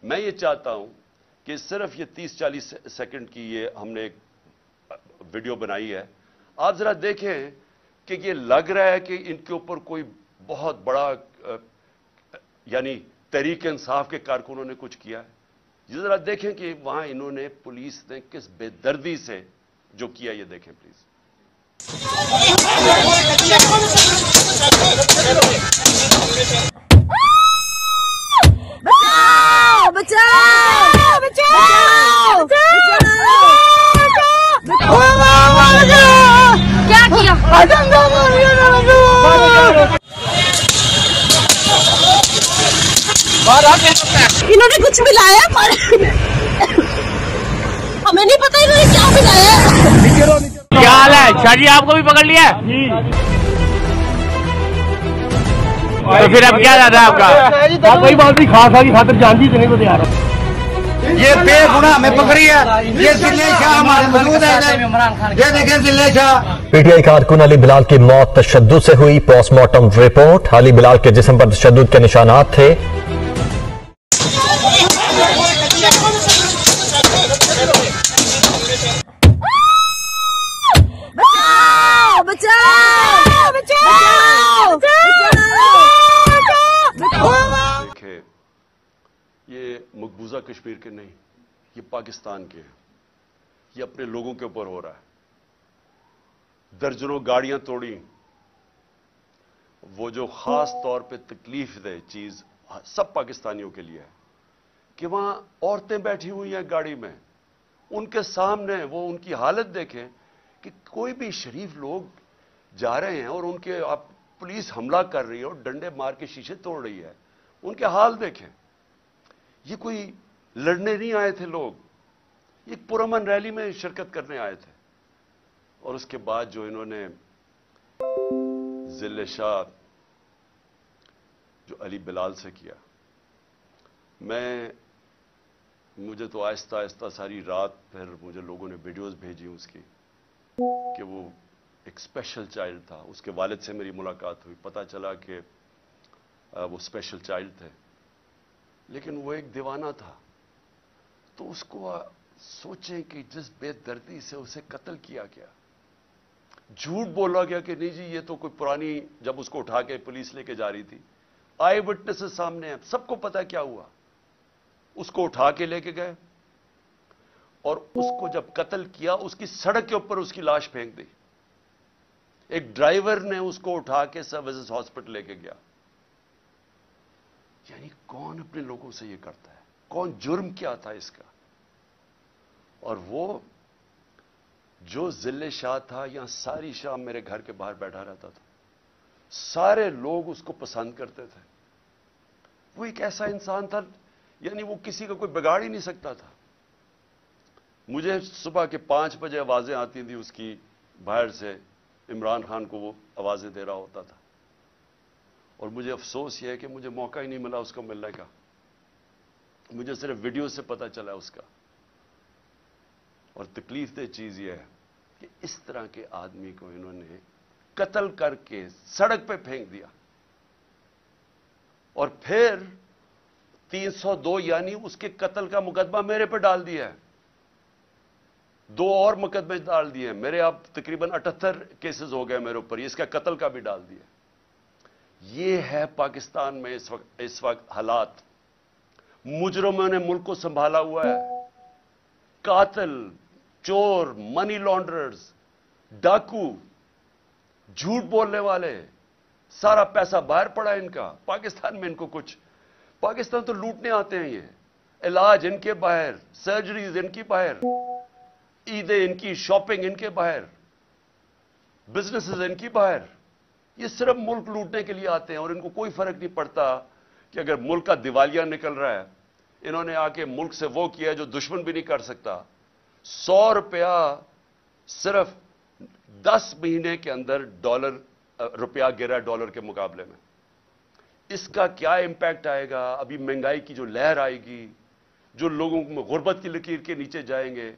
میں یہ چاہتا ہوں کہ صرف یہ 30-40 سیکنڈ کی یہ ہم نے ایک ویڈیو بنائی ہے. آپ ذرا دیکھیں کہ یہ لگ رہا ہے کہ ان کے اوپر کوئی بہت بڑا یعنی تحریک انصاف کے کارکنوں نے کچھ کیا ہے. یہ ذرا دیکھیں کہ وہاں انہوں نے پولیس نے کس بے دردی سے جو کیا یہ دیکھیں پلیز. کیا کیا انہوں نے کچھ ملایا ہمیں نہیں پتا انہوں نے کیا ملایا. کیا حال ہے شاہ جی؟ آپ کو بھی پکڑ لیا تو پھر اب کیا جاتا ہے آپ کا؟ آپ وہی بات بھی خاص کی خاطر جانتی تو نہیں کو تیار ہے. یہ بے گناہ ہمیں پکڑی ہے. یہ ضلع شاہ ہمارے موجود ہے. یہ دیکھیں ضلع شاہ. پی ٹی آئی کارکن علی بلال کی موت تشدد سے ہوئی. Post mortem report. Ali Bilal کے جسم پر تشدد کے نشانات تھے. یہ مقبوضہ کشمیر کے نہیں، یہ پاکستان کے ہیں. یہ اپنے لوگوں کے اوپر ہو رہا ہے. درجنوں گاڑیاں توڑی. وہ جو خاص طور پہ تکلیف دہ چیز سب پاکستانیوں کے لیے ہے کہ وہاں عورتیں بیٹھی ہوئی ہیں گاڑی میں. ان کے سامنے وہ ان کی حالت دیکھیں کہ کوئی بھی شریف لوگ جا رہے ہیں اور ان کے پولیس حملہ کر رہی ہے اور ڈنڈے مار کے شیشے توڑ رہی ہے. ان کے حال دیکھیں. یہ کوئی لڑنے نہیں آئے تھے لوگ، ایک پرامن ریلی میں شرکت کرنے آئے تھے. اور اس کے بعد جو انہوں نے ضلع شاہ جو علی بلال سے کیا، مجھے تو آہستہ آہستہ ساری رات پھر مجھے لوگوں نے ویڈیوز بھیجی اس کی کہ وہ ایک اسپیشل چائلڈ تھا. اس کے والد سے میری ملاقات ہوئی، پتہ چلا کہ وہ اسپیشل چائلڈ تھے لیکن وہ ایک دیوانہ تھا. تو اس کو سوچیں کہ جس بے دردی سے اسے قتل کیا گیا، جھوٹ بولا گیا کہ نہیں جی یہ تو کوئی پرانی، جب اس کو اٹھا کے پولیس لے کے جا رہی تھی آئی وٹنسز سامنے ہیں، سب کو پتا کیا ہوا. اس کو اٹھا کے لے کے گئے اور اس کو جب قتل کیا اس کی سڑک کے اوپر اس کی لاش پھینک دی. ایک ڈرائیور نے اس کو اٹھا کے سروسز ہاسپٹل لے کے گیا. یعنی کون اپنے لوگوں سے یہ کرتا ہے؟ کون؟ جرم کیا تھا اس کا؟ اور وہ جو ضلع شاہ تھا، یہاں ساری شام میرے گھر کے باہر بیٹھا رہتا تھا. سارے لوگ اس کو پسند کرتے تھے. وہ ایک ایسا انسان تھا، یعنی وہ کسی کا کوئی بگاڑ ہی نہیں سکتا تھا. مجھے صبح کے 5 بجے آوازیں آتی تھیں اس کی باہر سے. عمران خان کو وہ آوازیں دے رہا ہوتا تھا. اور مجھے افسوس یہ ہے کہ مجھے موقع ہی نہیں ملا اس کو ملنے کا. مجھے صرف ویڈیو سے پتہ چلا اس کا. اور تکلیف دہ چیز یہ ہے کہ اس طرح کے آدمی کو انہوں نے قتل کر کے سڑک پہ پھینک دیا. اور پھر 302 یعنی اس کے قتل کا مقدمہ میرے پہ ڈال دیا ہے. 2 اور مقدمے ڈال دیے ہیں میرے. اب تقریباً 78 کیسز ہو گئے میرے اوپر. اس کا قتل کا بھی ڈال دیا. یہ ہے پاکستان میں اس وقت حالات. مجرموں نے ملک کو سنبھالا ہوا ہے. قاتل، چور، منی لانڈررز، ڈاکو، جھوٹ بولنے والے، سارا پیسہ باہر پڑا ہے ان کا. پاکستان میں ان کو کچھ، پاکستان تو لوٹنے آتے ہیں. یہ علاج ان کے باہر، سرجریز ان کی باہر، عیدیں ان کی، شاپنگ ان کے باہر، بزنسز ان کی باہر. یہ صرف ملک لوٹنے کے لیے آتے ہیں اور ان کو کوئی فرق نہیں پڑتا کہ اگر ملک کا دیوالیہ نکل رہا ہے. انہوں نے آ کے ملک سے وہ کیا جو دشمن بھی نہیں کر سکتا. 100 روپیہ صرف 10 مہینے کے اندر روپیہ گرا ڈالر کے مقابلے میں. اس کا کیا امپیکٹ آئے گا؟ ابھی مہنگائی کی جو لہر آئے گی، جو لوگوں میں غربت کی لکیر کے نیچے جائیں گے،